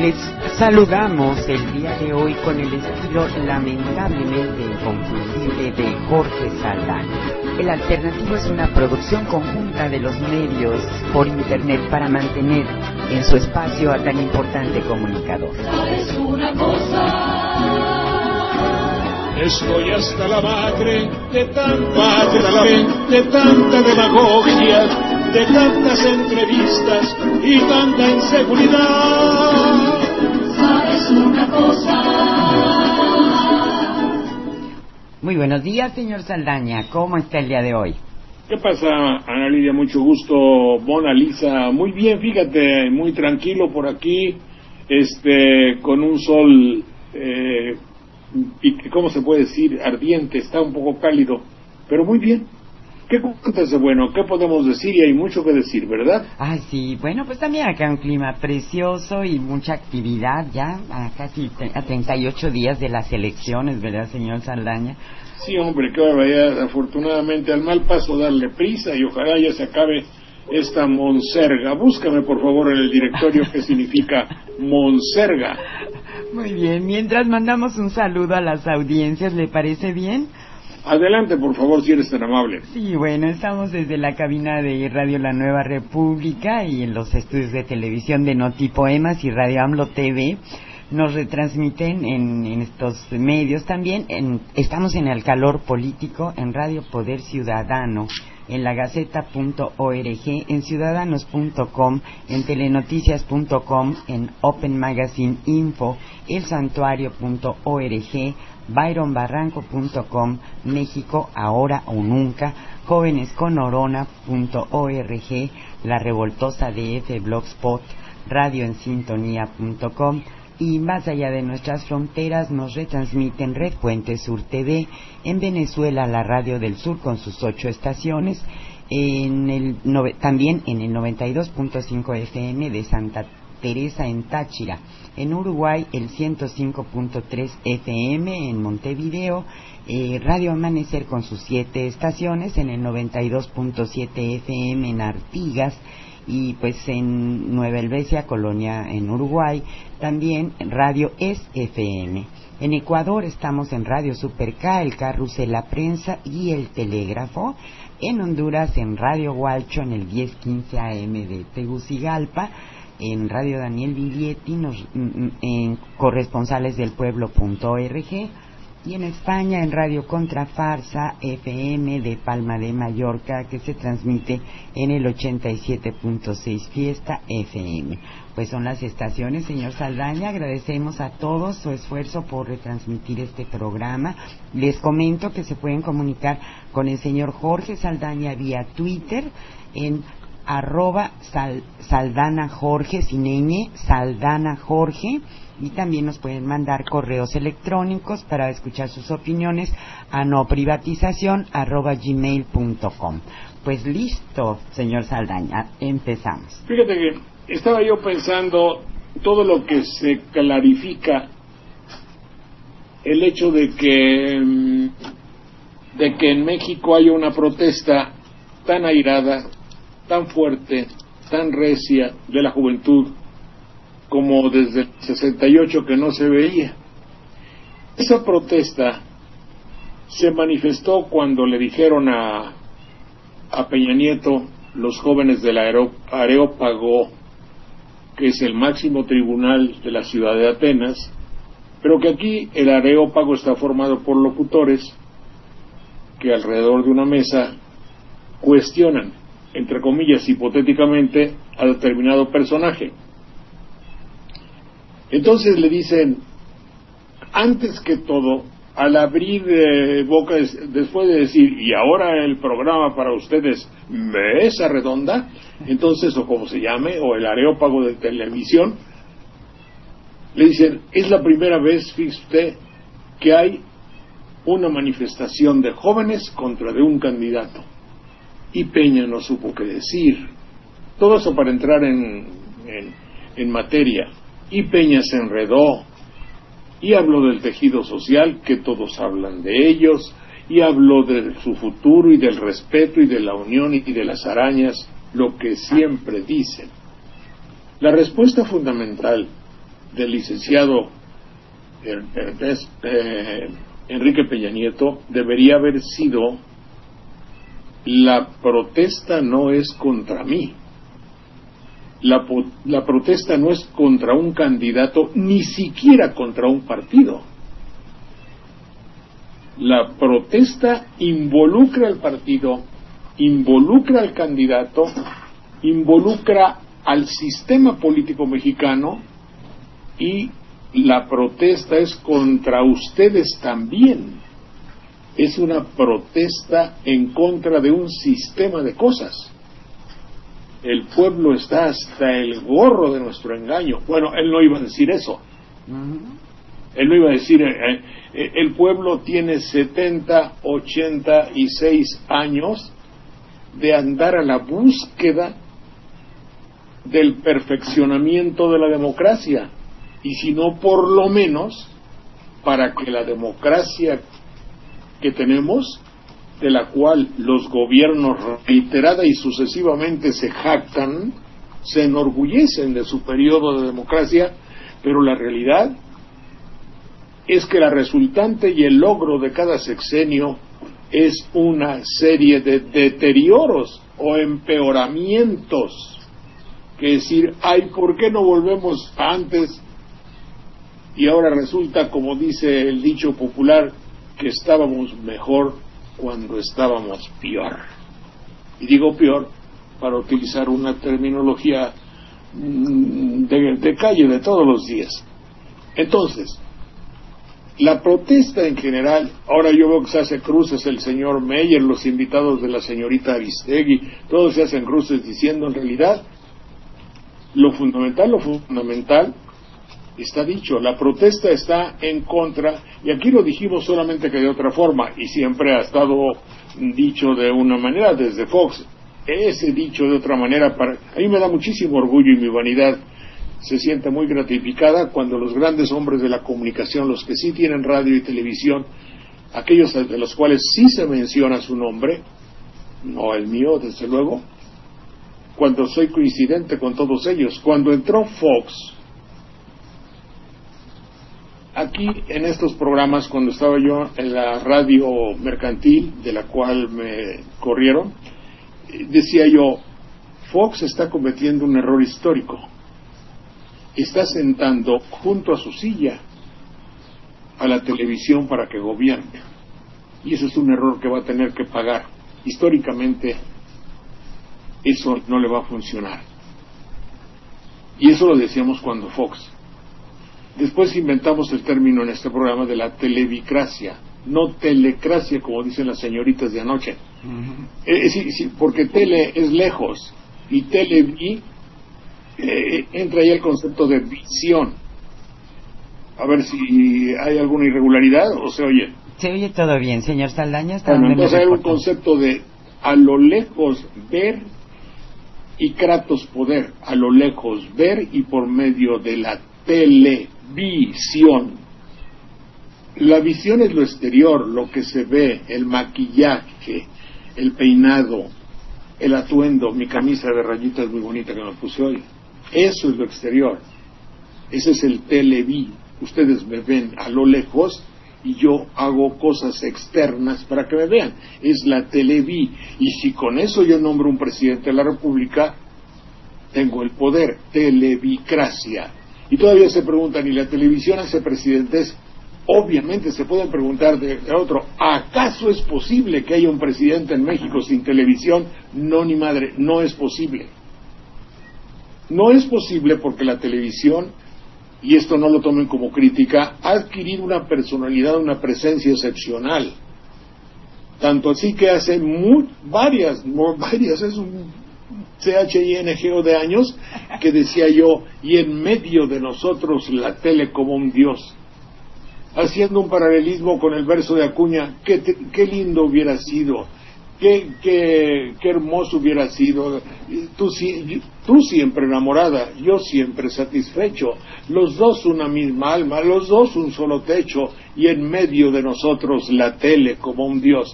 Les saludamos el día de hoy con el estilo lamentablemente inconfundible de Jorge Saldaña. El Alternativo es una producción conjunta de los medios por internet para mantener en su espacio a tan importante comunicador. ¿Sabes una cosa? Estoy hasta la madre de tanta demagogia, de tantas entrevistas y tanta inseguridad. ¿Sabes una cosa? Muy buenos días, señor Saldaña. ¿Cómo está el día de hoy? ¿Qué pasa, Ana Lidia? Mucho gusto. Mona Lisa, muy bien, fíjate, muy tranquilo por aquí, con un sol, ¿cómo se puede decir? Ardiente, está un poco cálido, pero muy bien. ¿Qué cuentas de bueno? ¿Qué podemos decir? Y hay mucho que decir, ¿verdad? Ay, sí, bueno, pues también acá un clima precioso y mucha actividad ya, a casi a 38 días de las elecciones, ¿verdad, señor Saldaña? Sí, hombre, qué barbaridad. Afortunadamente, al mal paso darle prisa y ojalá ya se acabe esta monserga. Búscame, por favor, en el directorio qué significa monserga. Muy bien, mientras mandamos un saludo a las audiencias, ¿le parece bien? Adelante, por favor, si eres tan amable. Sí, bueno, estamos desde la cabina de Radio La Nueva República y en los estudios de televisión de Notipoemas y Radio AMLO TV. Nos retransmiten en estos medios también. Estamos en El Calor Político, en Radio Poder Ciudadano, en lagaceta.org, en ciudadanos.com, en telenoticias.com, en Open Magazine Info, elsantuario.org, byronbarranco.com, México ahora o nunca, jóvenesconorona.org, la revoltosa DF Blogspot, radioensintonía.com, y más allá de nuestras fronteras nos retransmiten Red Puente Sur TV, en Venezuela la Radio del Sur con sus 8 estaciones, también en el 92.5 FM de Santa Teresa en Táchira, en Uruguay el 105.3 FM en Montevideo, Radio Amanecer con sus 7 estaciones en el 92.7 FM en Artigas, y pues en Nueva Helvecia, Colonia en Uruguay, también Radio Es FM. En Ecuador estamos en Radio Super K, el Carrusel, la Prensa y el Telégrafo. En Honduras en Radio Hualcho en el 1015 AM de Tegucigalpa, en Radio Daniel Viglietti, en corresponsales del pueblo.org, y en España en Radio Contrafarsa FM de Palma de Mallorca, que se transmite en el 87.6 Fiesta FM. Pues son las estaciones, señor Saldaña. Agradecemos a todos su esfuerzo por retransmitir este programa. Les comento que se pueden comunicar con el señor Jorge Saldaña vía Twitter en @Saldana Jorge, sin ñ, Saldana Jorge, y también nos pueden mandar correos electrónicos para escuchar sus opiniones a noprivatización@gmail.com. Pues listo, señor Saldaña, empezamos. Fíjate que estaba yo pensando todo lo que se clarifica el hecho de que en México haya una protesta tan airada, tan fuerte, tan recia de la juventud como desde el 68 que no se veía. Esa protesta se manifestó cuando le dijeron a Peña Nieto, los jóvenes del Areópago, que es el máximo tribunal de la ciudad de Atenas, pero que aquí el Areópago está formado por locutores que alrededor de una mesa cuestionan, entre comillas, hipotéticamente, a determinado personaje. Entonces le dicen, antes que todo, al abrir boca, después de decir, y ahora el programa para ustedes, Mesa Redonda, entonces, o como se llame, o el Areópago de televisión, le dicen, es la primera vez, fíjese usted, que hay una manifestación de jóvenes contra de un candidato. Y Peña no supo qué decir. Todo eso para entrar en materia. Y Peña se enredó y habló del tejido social, que todos hablan de ellos, y habló de su futuro y del respeto y de la unión y de las arañas, lo que siempre dicen. La respuesta fundamental del licenciado Enrique Peña Nieto debería haber sido: la protesta no es contra mí, la protesta no es contra un candidato, ni siquiera contra un partido. La protesta involucra al partido, involucra al candidato, involucra al sistema político mexicano, y la protesta es contra ustedes también. Es una protesta en contra de un sistema de cosas. El pueblo está hasta el gorro de nuestro engaño. Bueno, él no iba a decir eso. Él no iba a decir, el pueblo tiene 70, 86 años de andar a la búsqueda del perfeccionamiento de la democracia, y si no, por lo menos para que la democracia que tenemos, de la cual los gobiernos reiterada y sucesivamente se jactan, se enorgullecen de su periodo de democracia, pero la realidad es que la resultante y el logro de cada sexenio es una serie de deterioros o empeoramientos, que decir, ay, ¿por qué no volvemos a antes? Y ahora resulta, como dice el dicho popular, que estábamos mejor cuando estábamos peor. Y digo peor para utilizar una terminología de calle de todos los días. Entonces, la protesta en general, ahora yo veo que se hace cruces el señor Meyer, los invitados de la señorita Aristegui, todos se hacen cruces diciendo, en realidad, lo fundamental está dicho: la protesta está en contra, y aquí lo dijimos solamente que de otra forma, y siempre ha estado dicho de una manera desde Fox. Ese dicho de otra manera, a mí me da muchísimo orgullo, y mi vanidad se siente muy gratificada cuando los grandes hombres de la comunicación, los que sí tienen radio y televisión, aquellos de los cuales sí se menciona su nombre, no el mío desde luego, cuando soy coincidente con todos ellos. Cuando entró Fox aquí en estos programas, cuando estaba yo en la radio mercantil, de la cual me corrieron, decía yo, Fox está cometiendo un error histórico. Está sentando junto a su silla a la televisión para que gobierne. Y ese es un error que va a tener que pagar. Históricamente, eso no le va a funcionar. Y eso lo decíamos cuando Fox. Después inventamos el término en este programa de la televicracia, no telecracia como dicen las señoritas de anoche. Sí, porque tele es lejos y televi entra ahí el concepto de visión. A ver si hay alguna irregularidad o se oye. Se oye todo bien, señor Saldaña. Bueno, entonces hay un concepto de a lo lejos ver y kratos poder, a lo lejos ver y por medio de la televisión. La visión es lo exterior, lo que se ve, el maquillaje, el peinado, el atuendo, mi camisa de rayitas muy bonita que me puse hoy. Eso es lo exterior. Ese es el televí. Ustedes me ven a lo lejos y yo hago cosas externas para que me vean. Es la televí. Y si con eso yo nombro un presidente de la República, tengo el poder. Televicracia. Y todavía se preguntan, ¿y la televisión hace presidentes? Obviamente se pueden preguntar de otro, ¿acaso es posible que haya un presidente en México sin televisión? No, ni madre, no es posible. No es posible porque la televisión, y esto no lo tomen como crítica, ha adquirido una personalidad, una presencia excepcional. Tanto así que hace varias, es un CHINGO de años, que decía yo, y en medio de nosotros la tele como un dios. Haciendo un paralelismo con el verso de Acuña, qué lindo hubiera sido, qué hermoso hubiera sido, tú siempre enamorada, yo siempre satisfecho, los dos una misma alma, los dos un solo techo, y en medio de nosotros la tele como un dios.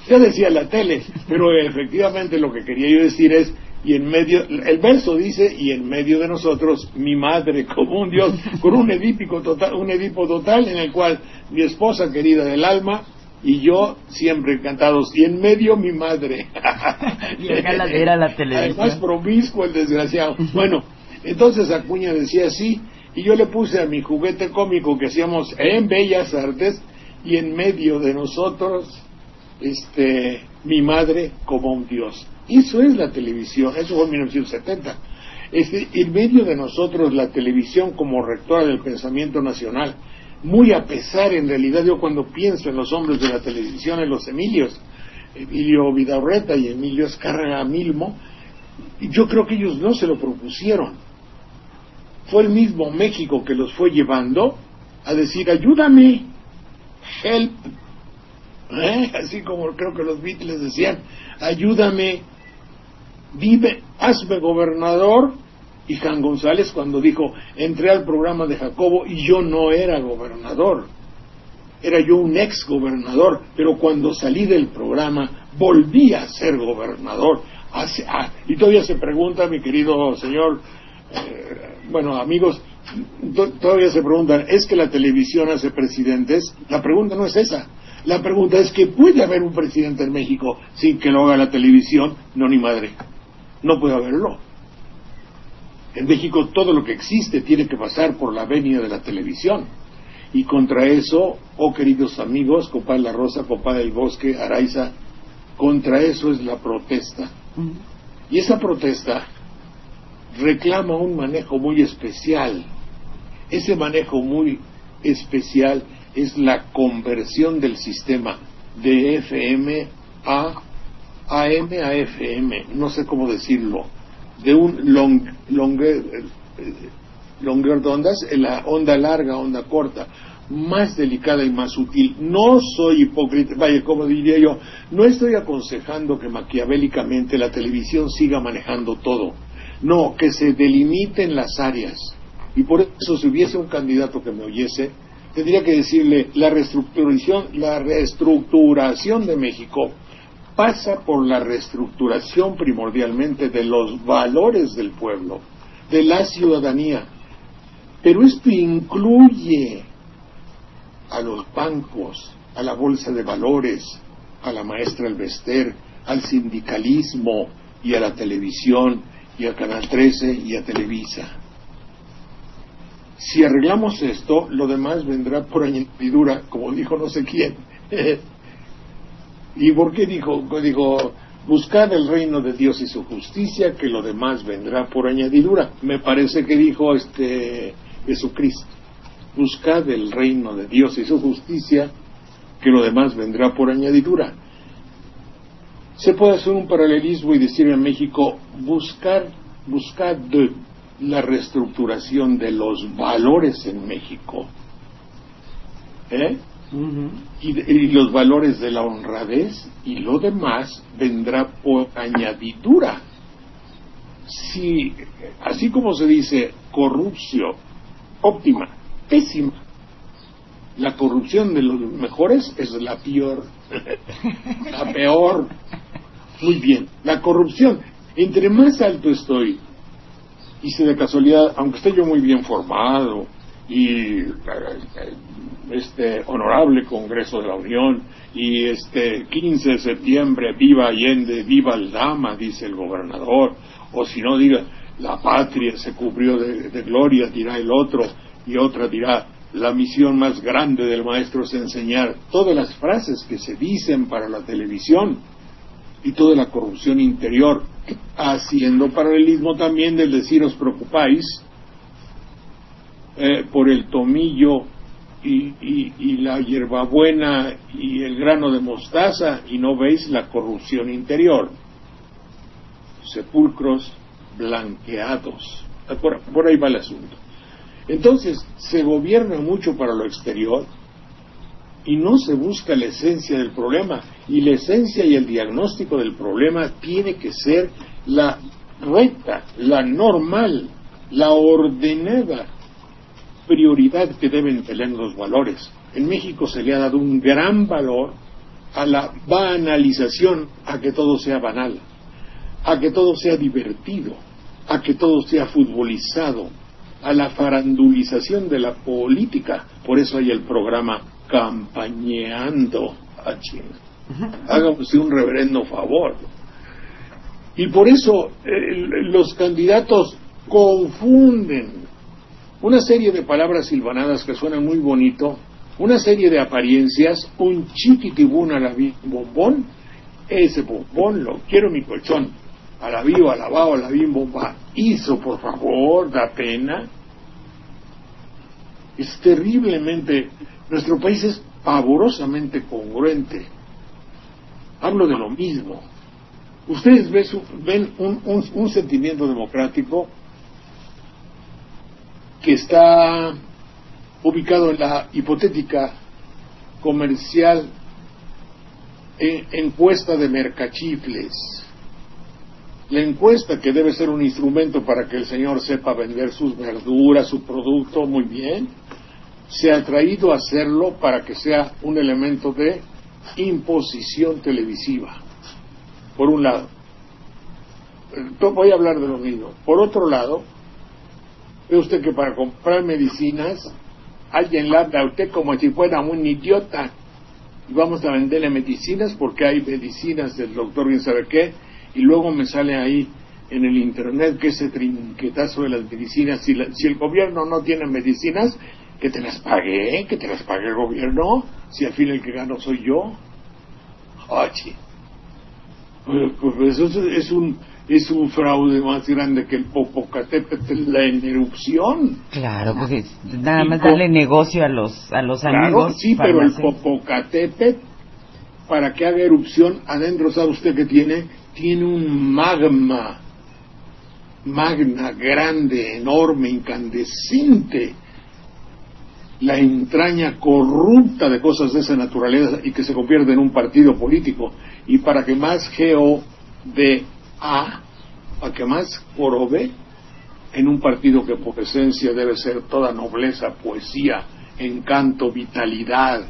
Ya decía la tele, pero efectivamente lo que quería yo decir es y en medio, el verso dice, y en medio de nosotros mi madre como un Dios, con un Edipo total en el cual mi esposa querida del alma y yo siempre encantados, y en medio mi madre. Y acá era la televisión. Además promiscuo el desgraciado. Bueno, entonces Acuña decía así, y yo le puse a mi juguete cómico que hacíamos en Bellas Artes, y en medio de nosotros mi madre como un Dios. Eso es la televisión, eso fue en 1970. En medio de nosotros la televisión como rectora del pensamiento nacional, muy a pesar, en realidad, yo cuando pienso en los hombres de la televisión, en los Emilio Vidaurreta y Emilio Azcárraga Milmo, yo creo que ellos no se lo propusieron. Fue el mismo México que los fue llevando a decir, ayúdame, help, así como creo que los Beatles decían, ayúdame, hazme gobernador. Y Jan González, cuando dijo, entré al programa de Jacobo y yo no era gobernador, era yo un ex gobernador, pero cuando salí del programa volví a ser gobernador. Y todavía se pregunta, mi querido señor, amigos, todavía se preguntan, ¿es que la televisión hace presidentes? La pregunta no es esa. La pregunta es que puede haber un presidente en México sin que lo haga la televisión. No, ni madre, no puede haberlo. En México todo lo que existe tiene que pasar por la venia de la televisión. Y contra eso, queridos amigos, compadre La Rosa, compadre del Bosque, Araiza, contra eso es la protesta. Y esa protesta reclama un manejo muy especial. Ese manejo muy especial es la conversión del sistema de FM a AM a FM, no sé cómo decirlo, de un longer de ondas, la onda larga, onda corta, más delicada y más sutil. No soy hipócrita, como diría yo, no estoy aconsejando que maquiavélicamente la televisión siga manejando todo, no, que se delimiten las áreas. Y por eso, si hubiese un candidato que me oyese, tendría que decirle, la reestructuración de México pasa por la reestructuración primordialmente de los valores del pueblo, de la ciudadanía. Pero esto incluye a los bancos, a la bolsa de valores, a la maestra Elvester, al sindicalismo y a la televisión y a Canal 13 y a Televisa. Si arreglamos esto, lo demás vendrá por añadidura, como dijo no sé quién. ¿Y por qué dijo? Buscad el reino de Dios y su justicia, que lo demás vendrá por añadidura. Me parece que dijo Jesucristo. Buscad el reino de Dios y su justicia, que lo demás vendrá por añadidura. Se puede hacer un paralelismo y decir en México, buscad la reestructuración de los valores en México. Y los valores de la honradez, y lo demás vendrá por añadidura. Si, así como se dice corrupción óptima, pésima, la corrupción de los mejores es la peor. La peor. Muy bien, la corrupción, entre más alto estoy, y si de casualidad, aunque esté yo muy bien formado y honorable Congreso de la Unión, y 15 de septiembre, viva Allende, viva el Dama, dice el gobernador, o si no, diga, la patria se cubrió de gloria, dirá el otro, y otra dirá, la misión más grande del maestro es enseñar. Todas las frases que se dicen para la televisión y toda la corrupción interior, haciendo paralelismo también del decir os preocupáis por el tomillo y la hierbabuena y el grano de mostaza, y no veis la corrupción interior. Sepulcros blanqueados. Por ahí va el asunto. Entonces, se gobierna mucho para lo exterior y no se busca la esencia del problema. Y la esencia y el diagnóstico del problema tiene que ser la recta, la normal, la ordenada prioridad que deben tener los valores. En México se le ha dado un gran valor a la banalización, a que todo sea banal. a que todo sea divertido, a que todo sea futbolizado, a la farandulización de la política. Por eso hay el programa Campañeando. Hágame usted un reverendo favor. Y por eso los candidatos confunden una serie de palabras silvanadas que suenan muy bonito, una serie de apariencias, un chiquitibún a la bombón, ese bombón lo quiero en mi colchón, a la vivo, a la bao, a la bim bomba, hizo, por favor, da pena. Es terriblemente, nuestro país es pavorosamente congruente. Hablo de lo mismo. Ustedes ven un sentimiento democrático que está ubicado en la hipotética comercial encuesta de Mercachifles. La encuesta, que debe ser un instrumento para que el señor sepa vender sus verduras, su producto, muy bien, se ha traído a hacerlo para que sea un elemento de imposición televisiva. Por un lado, voy a hablar de lo mismo. Por otro lado, ve usted que para comprar medicinas, alguien le habla a usted como si fuera un idiota. Y vamos a venderle medicinas porque hay medicinas del doctor bien sabe qué, y luego me sale ahí en el internet que ese trinquetazo de las medicinas, si el gobierno no tiene medicinas, que te las pague el gobierno, si al fin el que gano soy yo. Oye, pues eso es un fraude más grande que el Popocatépetl en erupción. Claro, pues nada más darle negocio a los claro, amigos. Sí, pero el Popocatépetl, para que haga erupción, adentro, ¿sabe usted qué tiene? Tiene un magna, grande, enorme, incandescente, la entraña corrupta de cosas de esa naturaleza, y que se convierte en un partido político. Y para que más para que más jorobe, en un partido que por esencia debe ser toda nobleza, poesía, encanto, vitalidad,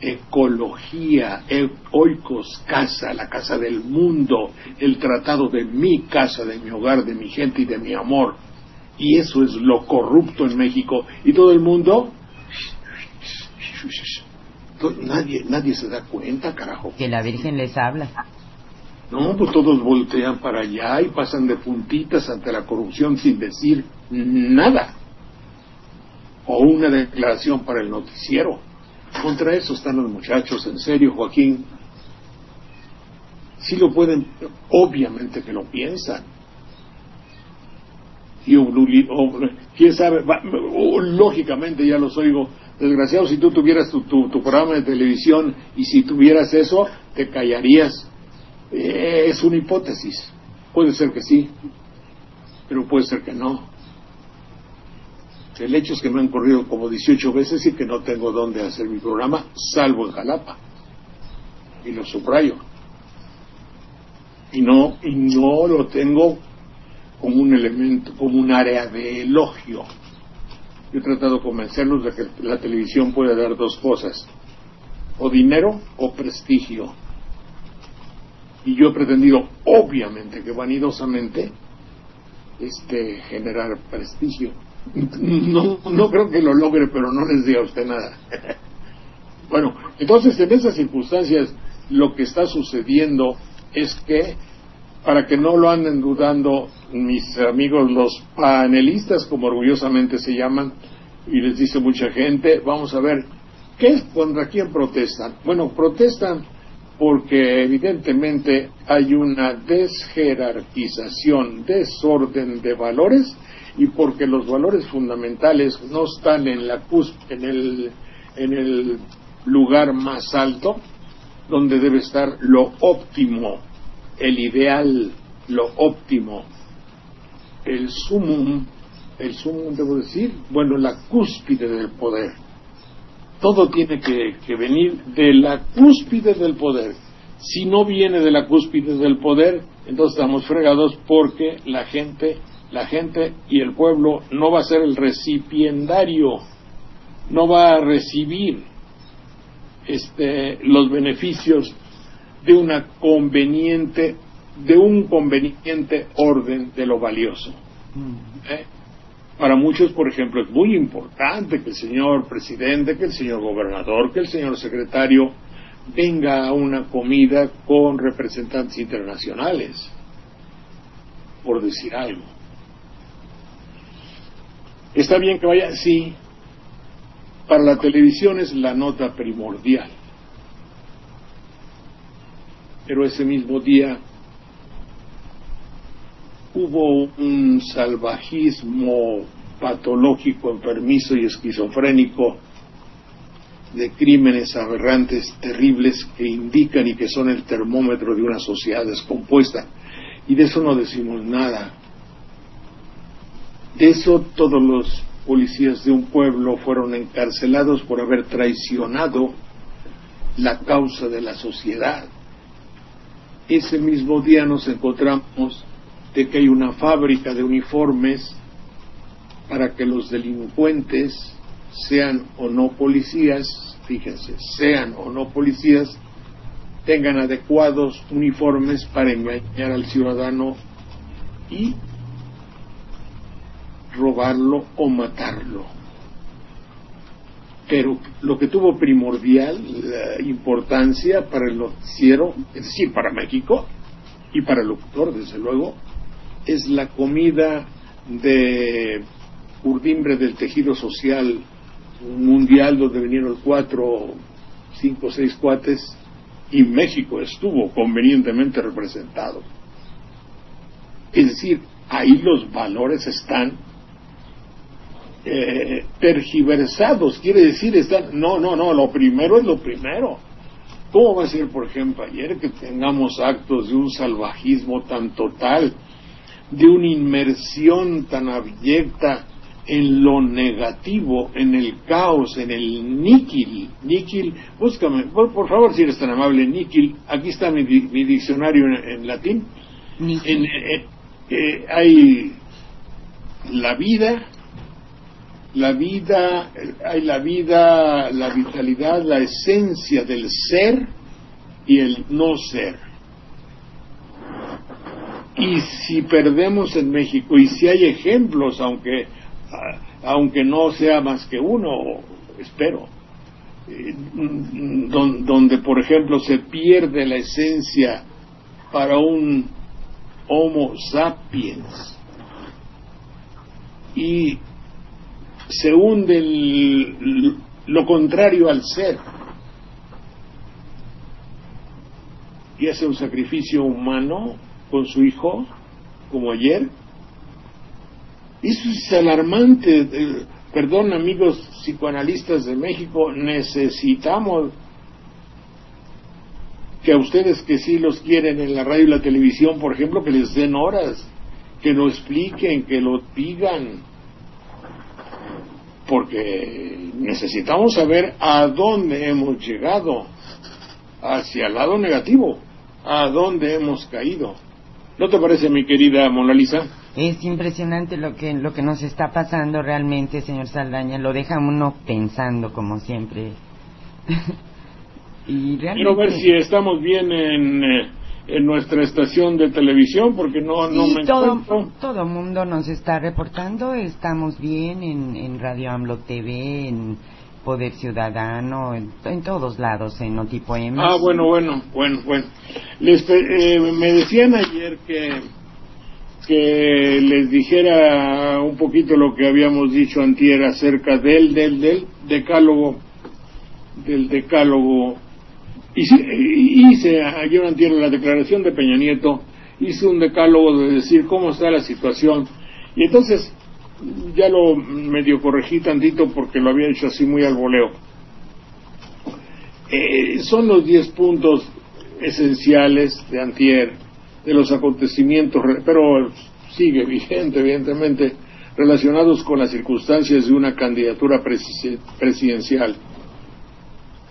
ecología, oikos, casa, la casa del mundo, el tratado de mi casa, de mi hogar, de mi gente y de mi amor. Y eso es lo corrupto en México. Y todo el mundo, nadie se da cuenta, carajo. Que la Virgen les habla. No, pues todos voltean para allá y pasan de puntitas ante la corrupción sin decir nada. O una declaración para el noticiero. Contra eso están los muchachos, en serio, Joaquín. Sí lo pueden, obviamente que lo piensan. Y quién sabe, lógicamente ya los oigo. Desgraciado, si tú tuvieras tu programa de televisión y si tuvieras eso, te callarías. Es una hipótesis. Puede ser que sí, pero puede ser que no. El hecho es que me han corrido como 18 veces y que no tengo dónde hacer mi programa, salvo en Jalapa. Y lo subrayo. Y no lo tengo como un elemento, como un área de elogio. Yo he tratado de convencerlos de que la televisión puede dar dos cosas: o dinero o prestigio. Y yo he pretendido, obviamente que vanidosamente, generar prestigio. No creo que lo logre, pero no les diga a usted nada. Bueno, entonces en esas circunstancias lo que está sucediendo es que, para que no lo anden dudando mis amigos los panelistas, como orgullosamente se llaman, y les dice mucha gente, vamos a ver, ¿contra quién protestan? Bueno, protestan porque evidentemente hay una desjerarquización, desorden de valores, y porque los valores fundamentales no están en el lugar más alto, donde debe estar lo óptimo, el ideal, lo óptimo, el sumum debo decir, bueno, la cúspide del poder. Todo tiene que venir de la cúspide del poder. Si no viene de la cúspide del poder, entonces estamos fregados, porque la gente y el pueblo no va a ser el recipiendario, no va a recibir los beneficios de una conveniente de un conveniente orden de lo valioso. Para muchos, por ejemplo, es muy importante que el señor presidente, que el señor gobernador, que el señor secretario venga a una comida con representantes internacionales, por decir algo. ¿Está bien que vaya? Sí. Para la televisión es la nota primordial. Pero ese mismo día hubo un salvajismo patológico, enfermizo y esquizofrénico de crímenes aberrantes, terribles, que indican y que son el termómetro de una sociedad descompuesta. Y de eso no decimos nada. De eso todos los policías de un pueblo fueron encarcelados por haber traicionado la causa de la sociedad. Ese mismo día nos encontramos de que hay una fábrica de uniformes para que los delincuentes, sean o no policías, fíjense, sean o no policías, tengan adecuados uniformes para engañar al ciudadano y robarlo o matarlo. Pero lo que tuvo primordial importancia para el noticiero, es decir, para México y para el locutor, desde luego, es la comida de urdimbre del tejido social mundial, donde vinieron 4, 5, 6 cuates, y México estuvo convenientemente representado. Es decir, ahí los valores están tergiversados, quiere decir, están, no, lo primero es lo primero. ¿Cómo va a ser, por ejemplo, ayer que tengamos actos de un salvajismo tan total, de una inmersión tan abyecta en lo negativo, en el caos, en el níquil, búscame, por favor, si eres tan amable, níquil, aquí está mi diccionario en latín, hay la vida, hay la vida, la vitalidad, la esencia del ser y el no ser. Y si perdemos en México, y si hay ejemplos, aunque no sea más que uno, espero, donde por ejemplo se pierde la esencia para un Homo sapiens y se hunde lo contrario al ser y hace un sacrificio humano con su hijo, como ayer. Eso es alarmante. Perdón, amigos psicoanalistas de México, necesitamos que a ustedes que sí los quieren en la radio y la televisión, por ejemplo, que les den horas, que lo expliquen, que lo digan, porque necesitamos saber a dónde hemos llegado, hacia el lado negativo, a dónde hemos caído. ¿No te parece, mi querida Mona Lisa? Es impresionante lo que nos está pasando realmente, señor Saldaña. Lo deja uno pensando, como siempre. Y realmente... Quiero ver si estamos bien en nuestra estación de televisión, porque no me encuentro. Todo mundo nos está reportando. Estamos bien en Radio AMLO TV, en Poder Ciudadano, en todos lados, en Notipo M. Ah, bueno. Me decían ayer que les dijera un poquito lo que habíamos dicho antier acerca del decálogo, hice ayer antier la declaración de Peña Nieto, hice un decálogo de decir cómo está la situación, y entonces ya lo medio corregí tantito porque lo había hecho así muy al voleo. Son los 10 puntos esenciales de antier, de los acontecimientos, pero sigue vigente, evidentemente, relacionados con las circunstancias de una candidatura presidencial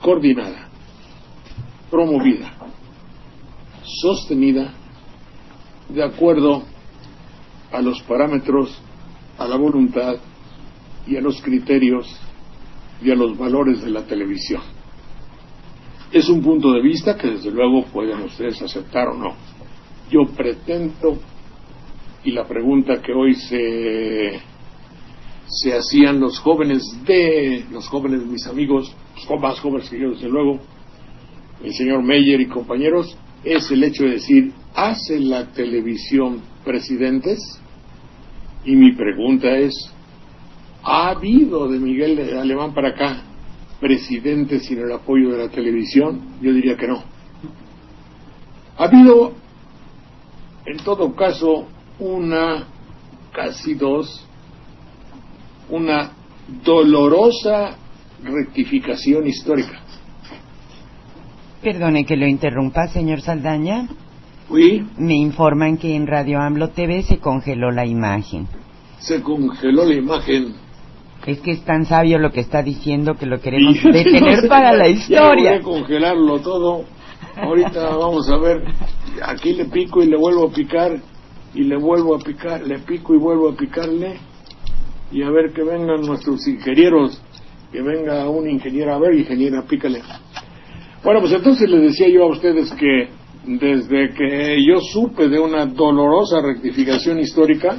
coordinada, promovida, sostenida, de acuerdo a los parámetros, a la voluntad y a los criterios y a los valores de la televisión. Es un punto de vista que desde luego pueden ustedes aceptar o no. yo pretendo, y la pregunta que hoy se hacían los jóvenes, mis amigos, más jóvenes que yo desde luego, el señor Meyer y compañeros, es el hecho de decir, ¿hace la televisión presidentes? Y mi pregunta es, ¿ha habido de Miguel Alemán para acá presidentes sin el apoyo de la televisión? Yo diría que no. Ha habido, en todo caso, casi dos, una dolorosa rectificación histórica. Perdone que lo interrumpa, señor Saldaña. ¿Sí? Me informan que en Radio AMLO TV se congeló la imagen. Se congeló la imagen. Es que es tan sabio lo que está diciendo que lo queremos detener para la historia. Ya voy a congelarlo todo. Ahorita vamos a ver. Aquí le pico y le vuelvo a picar. Y le vuelvo a picar. Le pico y vuelvo a picarle. Y a ver que vengan nuestros ingenieros. Que venga un ingeniero. A ver, ingeniera, pícale. Bueno, pues entonces les decía yo a ustedes que desde que yo supe de una dolorosa rectificación histórica,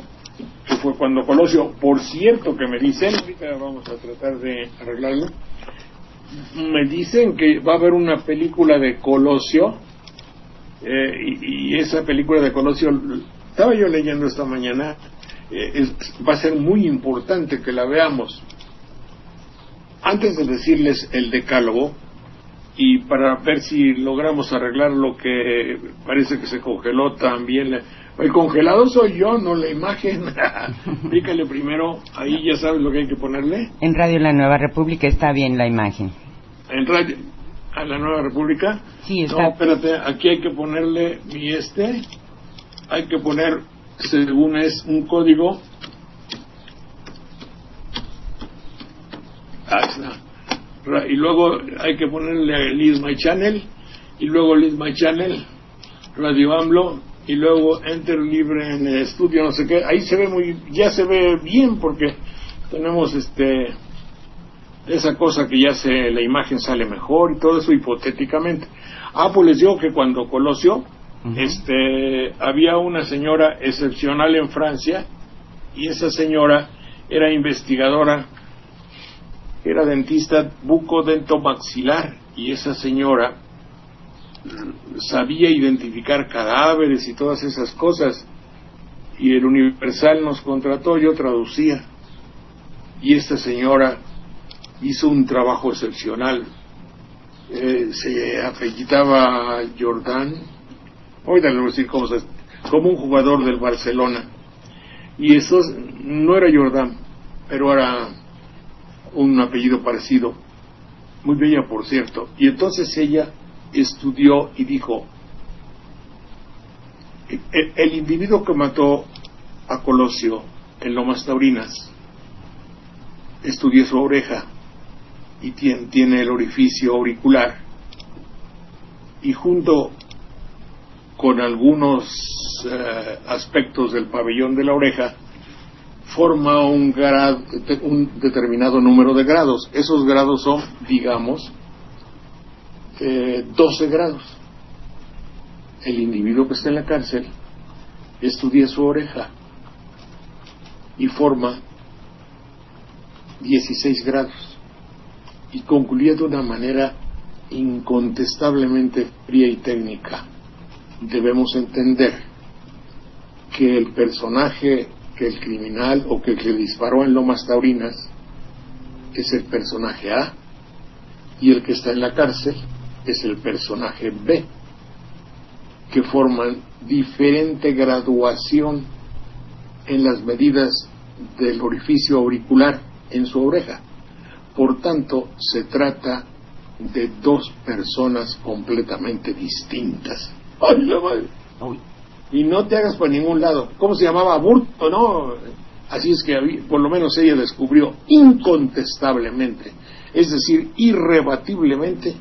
que fue cuando Colosio, por cierto que me dicen, ahorita vamos a tratar de arreglarlo, me dicen que va a haber una película de Colosio, y esa película de Colosio, estaba yo leyendo esta mañana, va a ser muy importante que la veamos. Antes de decirles el decálogo, y para ver si logramos arreglar lo que parece que se congeló también. El congelado soy yo, no la imagen. Pícale primero, ahí ya sabes lo que hay que ponerle. En Radio La Nueva República está bien la imagen. ¿En Radio a la Nueva República? Sí, está. No, espérate, aquí hay que ponerle hay que poner, según es un código. Ahí está. Y luego hay que ponerle List My Channel, y luego List My Channel, Radio AMLO, y luego Enter Libre en el estudio, no sé qué. Ahí se ve ya se ve bien, porque tenemos esa cosa que ya la imagen sale mejor y todo eso hipotéticamente. Pues les digo que cuando Colosio, había una señora excepcional en Francia, y esa señora era investigadora, era dentista bucodentomaxilar, y esa señora sabía identificar cadáveres y todas esas cosas, y el Universal nos contrató, yo traducía, y esta señora hizo un trabajo excepcional. Se apellidaba Jordán, ahorita le voy a decir como un jugador del Barcelona, y eso no era Jordán, pero era un apellido parecido, muy bella por cierto. Y entonces ella estudió y dijo, el individuo que mató a Colosio en Lomas Taurinas, estudié su oreja y tiene el orificio auricular, y junto con algunos aspectos del pabellón de la oreja forma un determinado número de grados. Esos grados son, digamos, 12 grados. El individuo que está en la cárcel estudia su oreja y forma 16 grados, y concluía de una manera incontestablemente fría y técnica. Debemos entender que el personaje, que el criminal o que el que disparó en Lomas Taurinas es el personaje A, y el que está en la cárcel es el personaje B, que forman diferente graduación en las medidas del orificio auricular en su oreja. Por tanto, se trata de dos personas completamente distintas. ¡Ay, la madre! Y no te hagas para ningún lado. ¿Cómo se llamaba? Aburto, ¿no? Así es que por lo menos ella descubrió incontestablemente, es decir, irrebatiblemente,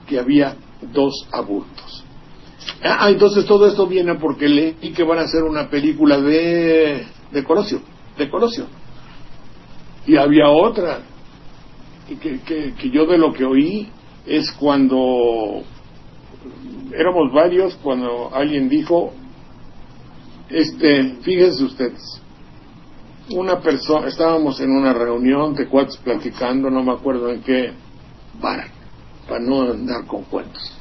que había dos aburtos. Entonces todo esto viene porque leí que van a hacer una película de Colosio. Y había otra que yo de lo que oí es cuando éramos varios, cuando alguien dijo Fíjense ustedes, una persona, estábamos en una reunión de cuates platicando, no me acuerdo en qué bar, para no andar con cuentos,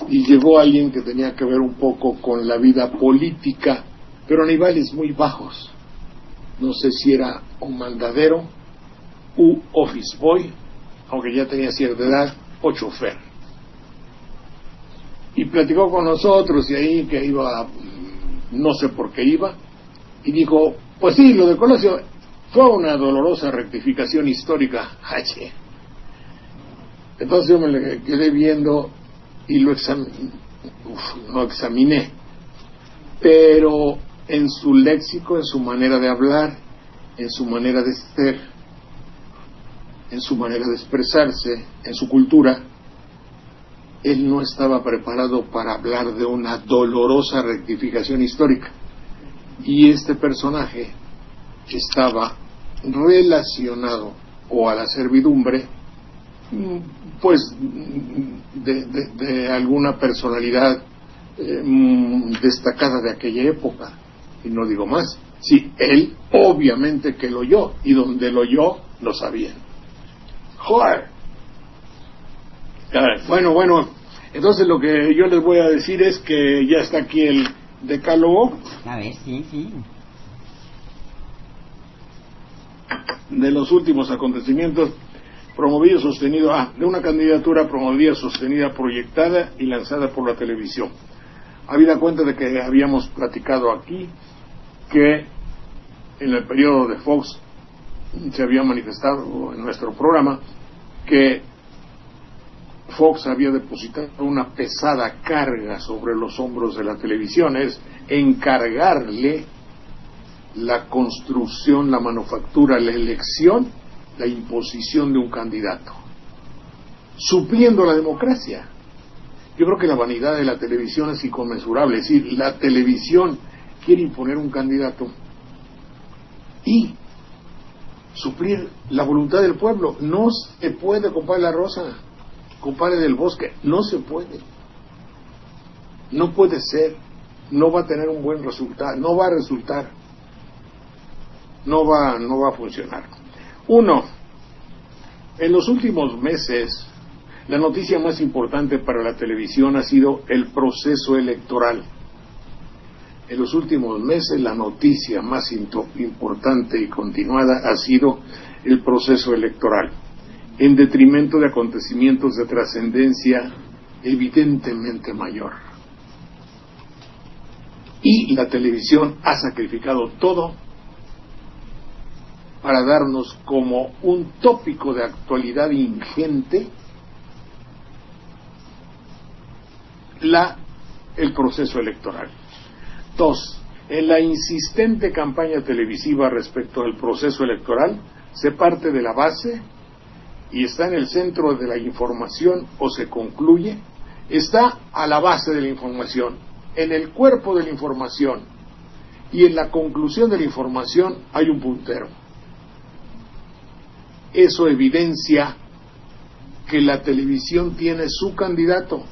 y llegó alguien que tenía que ver un poco con la vida política, pero a niveles muy bajos. No sé si era un mandadero, un office boy, aunque ya tenía cierta edad, o chofer. Y platicó con nosotros, y ahí que iba, no sé por qué iba, y dijo, pues sí, lo de Colosio fue una dolorosa rectificación histórica. Entonces yo me le quedé viendo y lo examiné, pero en su léxico, en su manera de hablar, en su manera de ser, en su manera de expresarse, en su cultura, él no estaba preparado para hablar de una dolorosa rectificación histórica. Y este personaje estaba relacionado o a la servidumbre, pues de alguna personalidad destacada de aquella época, y no digo más. Sí, él obviamente que lo oyó, y donde lo oyó lo sabían. ¡Joder! Bueno, entonces lo que yo les voy a decir es que ya está aquí el decálogo. A ver, sí. De los últimos acontecimientos promovido, sostenido, de una candidatura promovida, sostenida, proyectada y lanzada por la televisión. Habida cuenta de que habíamos platicado aquí que en el periodo de Fox se había manifestado en nuestro programa que Fox había depositado una pesada carga sobre los hombros de la televisión, es encargarle la construcción, la manufactura, la elección, la imposición de un candidato, supliendo la democracia. Yo creo que la vanidad de la televisión es inconmensurable, es decir, la televisión quiere imponer un candidato y suplir la voluntad del pueblo. No se puede, compadre La Rosa, compadre del Bosque, no se puede. No puede ser, no va a tener un buen resultado, no va a resultar, no va a funcionar. Uno, en los últimos meses, la noticia más importante para la televisión ha sido el proceso electoral. En los últimos meses, la noticia más importante y continuada ha sido el proceso electoral, en detrimento de acontecimientos de trascendencia evidentemente mayor. Y la televisión ha sacrificado todo para darnos como un tópico de actualidad ingente el proceso electoral. Dos, en la insistente campaña televisiva respecto al proceso electoral se parte de la base y está en el centro de la información o se concluye, está a la base de la información, en el cuerpo de la información y en la conclusión de la información hay un puntero. Eso evidencia que la televisión tiene su candidato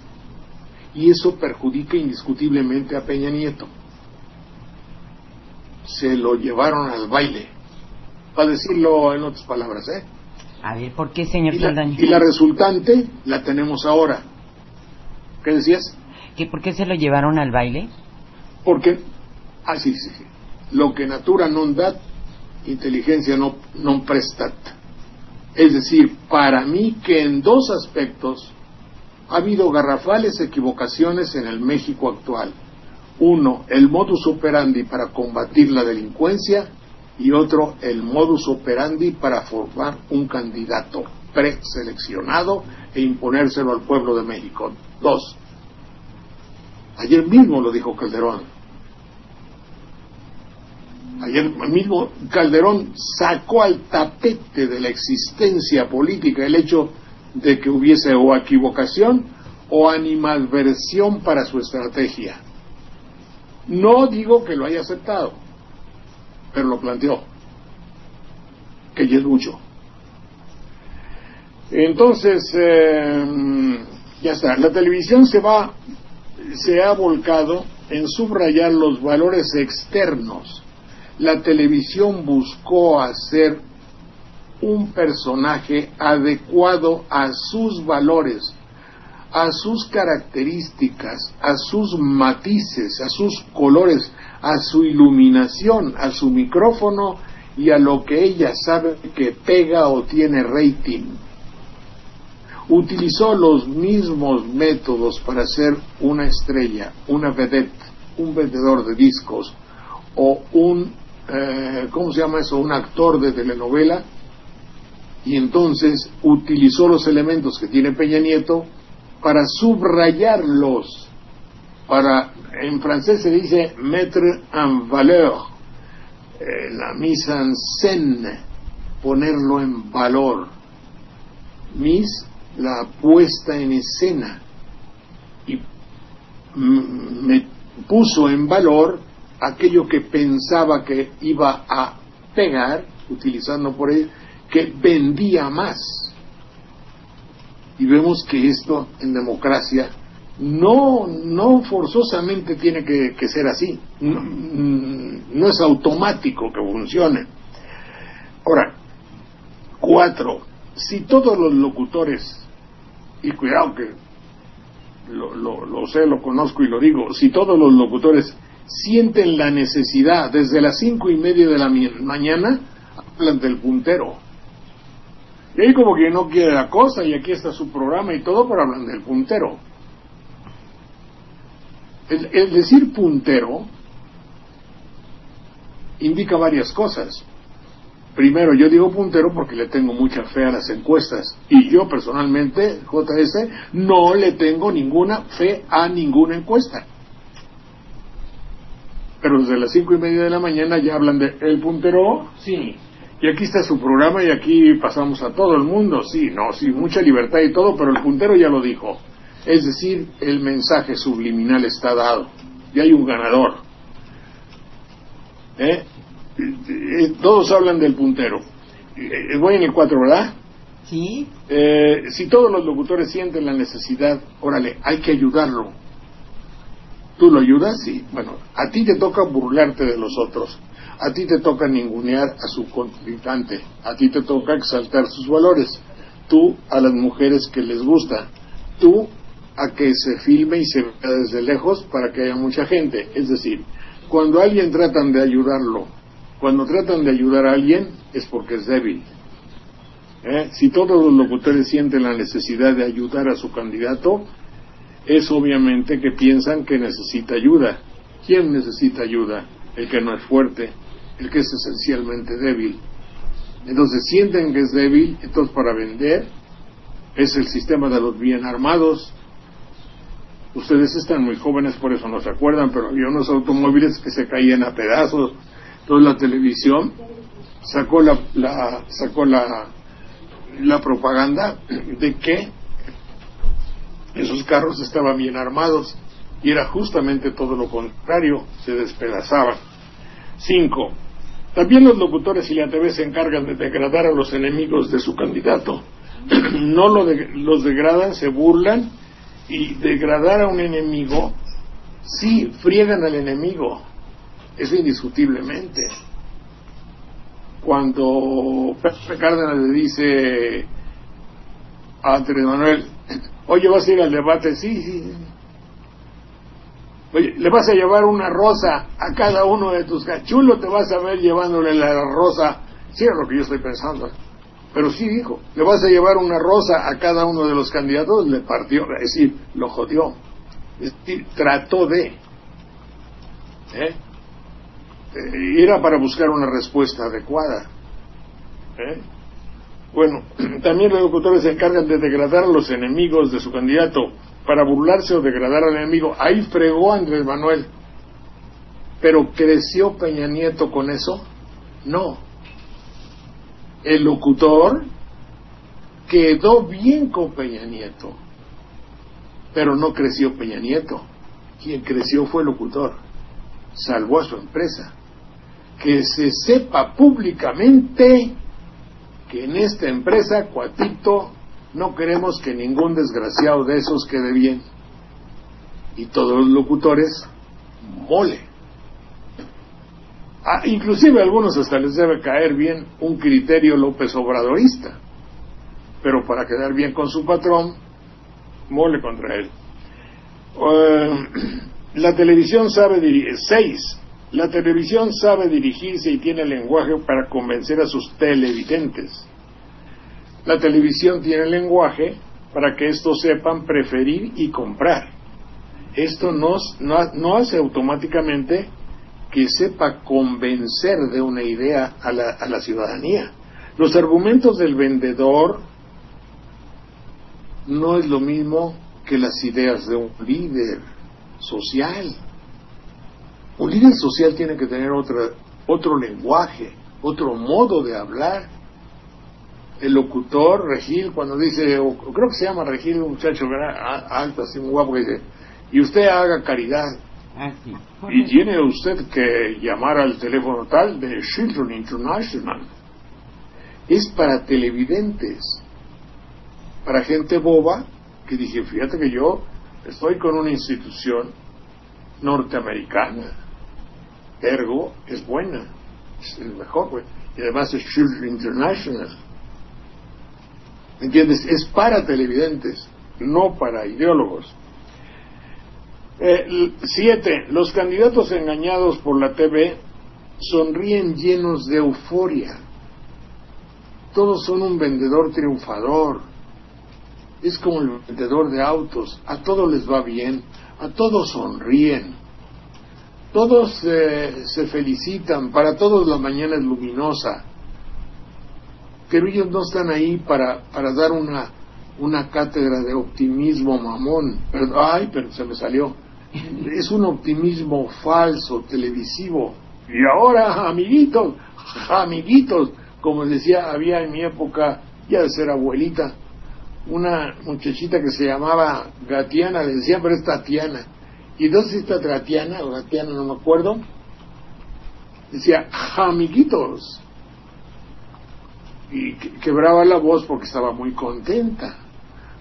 y eso perjudica indiscutiblemente a Peña Nieto. Se lo llevaron al baile, para decirlo en otras palabras, A ver, ¿por qué, señor Saldaña? Y la resultante la tenemos ahora. ¿Qué decías? ¿Que por qué se lo llevaron al baile? Porque, sí. Lo que natura non dat, inteligencia non prestat. Es decir, para mí que en dos aspectos ha habido garrafales equivocaciones en el México actual. Uno, el modus operandi para combatir la delincuencia, y otro, el modus operandi para formar un candidato preseleccionado e imponérselo al pueblo de México. Dos, ayer mismo lo dijo Calderón. Ayer mismo Calderón sacó al tapete de la existencia política el hecho de que hubiese o equivocación o animadversión para su estrategia. No digo que lo haya aceptado, pero lo planteó, que ya es mucho. Entonces, ya está, la televisión se ha volcado en subrayar los valores externos. La televisión buscó hacer un personaje adecuado a sus valores, a sus características, a sus matices, a sus colores, a su iluminación, a su micrófono y a lo que ella sabe que pega o tiene rating. Utilizó los mismos métodos para ser una estrella, una vedette, un vendedor de discos o un, ¿cómo se llama eso?, un actor de telenovela, y entonces utilizó los elementos que tiene Peña Nieto para subrayarlos, para, en francés se dice mettre en valeur, la mise en scène, ponerlo en valor, la puesta en escena, y me puso en valor aquello que pensaba que iba a pegar, utilizando por él, que vendía más. Y vemos que esto en democracia no forzosamente tiene que ser así, no es automático que funcione. Ahora, 4, si todos los locutores, y cuidado que lo sé, lo conozco y lo digo, si todos los locutores sienten la necesidad, desde las 5:30 de la mañana, hablan del puntero. Y ahí como que no quiere la cosa, y aquí está su programa y todo, pero hablan del puntero. El decir puntero indica varias cosas. Primero, yo digo puntero porque le tengo mucha fe a las encuestas, y yo personalmente, JS, no le tengo ninguna fe a ninguna encuesta. Pero desde las 5:30 de la mañana ya hablan de el puntero, sí. Y aquí está su programa y aquí pasamos a todo el mundo, sí, mucha libertad y todo, pero el puntero ya lo dijo. Es decir, el mensaje subliminal está dado. Y hay un ganador. Todos hablan del puntero. Voy en el 4, ¿verdad? Sí. Si todos los locutores sienten la necesidad, órale, hay que ayudarlo. ¿Tú lo ayudas? Sí. Bueno, a ti te toca burlarte de los otros. A ti te toca ningunear a su contrincante. A ti te toca exaltar sus valores. Tú a las mujeres que les gusta. Tú a que se filme y se vea desde lejos para que haya mucha gente. Es decir, cuando a alguien tratan de ayudarlo, cuando tratan de ayudar a alguien, es porque es débil. Si todos los locutores sienten la necesidad de ayudar a su candidato, es obviamente que piensan que necesita ayuda. ¿Quién necesita ayuda? El que no es fuerte, el que es esencialmente débil. Entonces sienten que es débil, entonces para vender es el sistema de los bien armados. Ustedes están muy jóvenes, por eso no se acuerdan, pero había unos automóviles que se caían a pedazos. Entonces la televisión sacó la propaganda de que esos carros estaban bien armados, y era justamente todo lo contrario, se despedazaban. 5. También los locutores y la TV se encargan de degradar a los enemigos de su candidato. No los degradan, se burlan, y degradar a un enemigo, sí, friegan al enemigo, eso indiscutiblemente. Cuando Pepe Cárdenas le dice a Andrés Manuel, oye, ¿vas a ir al debate? Sí. Oye, ¿le vas a llevar una rosa a cada uno de tus cachulos? ¿Te vas a ver llevándole la rosa? Sí, es lo que yo estoy pensando. Pero sí dijo, ¿le vas a llevar una rosa a cada uno de los candidatos? Le partió, es decir, lo jodió. Es decir, trató de. Era para buscar una respuesta adecuada. Bueno, también los locutores se encargan de degradar a los enemigos de su candidato para burlarse o degradar al enemigo. Ahí fregó Andrés Manuel. ¿Pero creció Peña Nieto con eso? No. El locutor quedó bien con Peña Nieto, pero no creció Peña Nieto. Quien creció fue el locutor. Salvó a su empresa. Que se sepa públicamente que en esta empresa, Cuatito, no queremos que ningún desgraciado de esos quede bien. Y todos los locutores mole. Inclusive a algunos hasta les debe caer bien un criterio López Obradorista, pero para quedar bien con su patrón, mole contra él. La televisión sabe dirigirse y tiene lenguaje para convencer a sus televidentes. La televisión tiene lenguaje para que estos sepan preferir y comprar. Esto no hace automáticamente que sepa convencer de una idea a la ciudadanía. Los argumentos del vendedor no es lo mismo que las ideas de un líder social. Un líder social tiene que tener otro lenguaje, otro modo de hablar. El locutor, Regil, cuando dice, o creo que se llama Regil, un muchacho alto, así muy guapo, que dice, y usted haga caridad. Sí. Y tiene usted que llamar al teléfono tal de Children International. Es para televidentes, para gente boba, que dije, fíjate que yo estoy con una institución norteamericana, ergo es buena, es el mejor, güey, y además es Children International. ¿Entiendes? Es para televidentes, no para ideólogos. 7. Los candidatos engañados por la TV sonríen llenos de euforia. Todos son un vendedor triunfador. Es como el vendedor de autos. A todos les va bien, a todos sonríen, todos se felicitan, para todos la mañana es luminosa. Pero ellos no están ahí para dar una cátedra de optimismo mamón. Pero se me salió. Es un optimismo falso, televisivo. Y ahora, amiguitos, como decía, había en mi época, ya de ser abuelita, una muchachita que se llamaba Gatiana, le decía, pero es Tatiana. Y entonces esta Tatiana, o Gatiana, no me acuerdo, decía, amiguitos. Y quebraba la voz porque estaba muy contenta.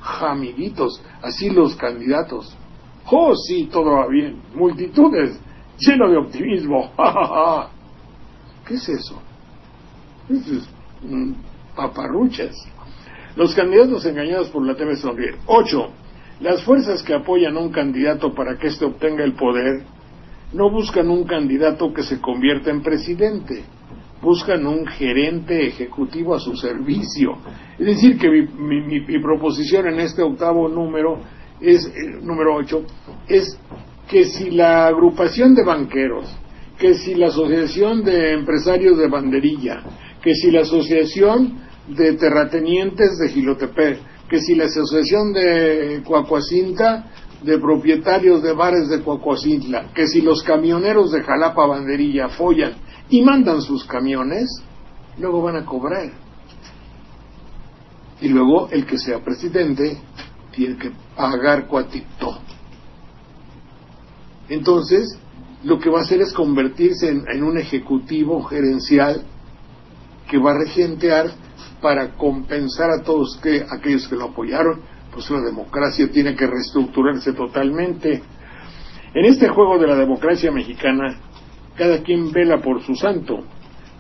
Amiguitos, así los candidatos. Oh, sí, todo va bien. Multitudes, lleno de optimismo. ¿Qué es eso? Eso es paparruchas. Los candidatos engañados por la TV sonríen. 8. Las fuerzas que apoyan a un candidato para que éste obtenga el poder no buscan un candidato que se convierta en presidente, buscan un gerente ejecutivo a su servicio. Es decir, que mi proposición en este octavo número, número 8, es que si la agrupación de banqueros, que si la asociación de empresarios de banderilla, que si la asociación de terratenientes de Jilotepec, que si la asociación de Coacoacinta, de propietarios de bares de Coacoacintla, que si los camioneros de Jalapa Banderilla follan y mandan sus camiones, luego van a cobrar. Y luego el que sea presidente tiene que pagar cuatito. Entonces, lo que va a hacer es convertirse en un ejecutivo gerencial que va a regentear para compensar a todos aquellos que lo apoyaron. Pues la democracia tiene que reestructurarse totalmente. En este juego de la democracia mexicana, cada quien vela por su santo.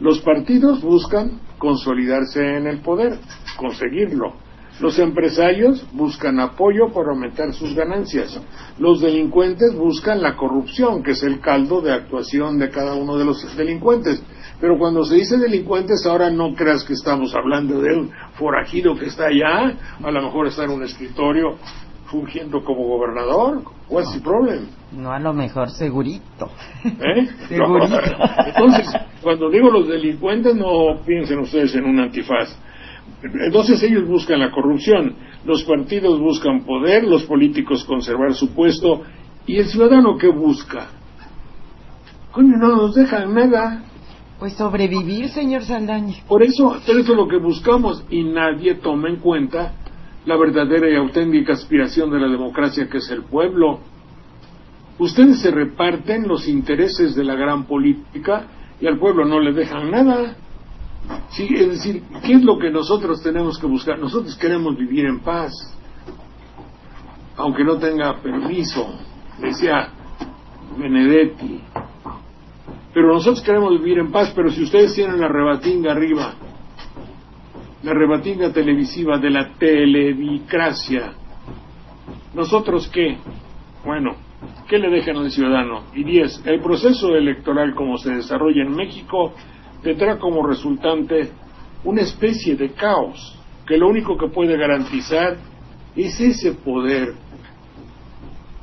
Los partidos buscan consolidarse en el poder, conseguirlo. Los empresarios buscan apoyo para aumentar sus ganancias. Los delincuentes buscan la corrupción, que es el caldo de actuación de cada uno de los delincuentes. Pero cuando se dice delincuentes, ahora no creas que estamos hablando de un forajido que está allá, a lo mejor está en un escritorio fungiendo como gobernador. What's the problem? No, a lo mejor segurito. Segurito. Entonces, cuando digo los delincuentes, no piensen ustedes en un antifaz. Entonces ellos buscan la corrupción, los partidos buscan poder, los políticos conservar su puesto, y el ciudadano ¿qué busca? Coño, no nos dejan nada. Pues sobrevivir, señor Saldaña. Por eso es lo que buscamos, y nadie toma en cuenta la verdadera y auténtica aspiración de la democracia, que es el pueblo. Ustedes se reparten los intereses de la gran política y al pueblo no le dejan nada. Sí, es decir, ¿qué es lo que nosotros tenemos que buscar? Nosotros queremos vivir en paz, aunque no tenga permiso. Decía Benedetti. Pero nosotros queremos vivir en paz, pero si ustedes tienen la rebatinga arriba, la rebatinga televisiva de la televicracia, ¿nosotros qué? Bueno, ¿qué le dejan al ciudadano? Y 10, el proceso electoral como se desarrolla en México tendrá como resultante una especie de caos, que lo único que puede garantizar es ese poder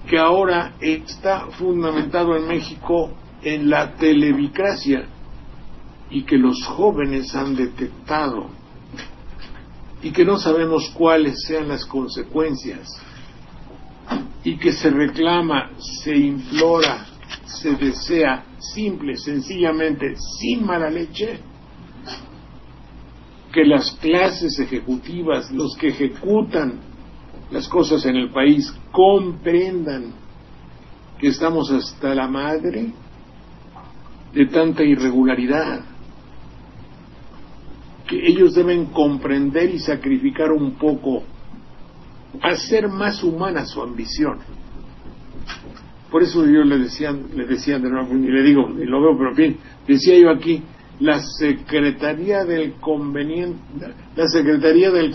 que ahora está fundamentado en México en la televicracia y que los jóvenes han detectado y que no sabemos cuáles sean las consecuencias y que se reclama, se implora, se desea, simple, sencillamente, sin mala leche, que las clases ejecutivas, los que ejecutan las cosas en el país, comprendan que estamos hasta la madre de tanta irregularidad, que ellos deben comprender y sacrificar un poco, hacer más humana su ambición. Por eso yo le decía de nuevo, y le digo, y lo veo, pero en fin, decía yo aquí, la Secretaría del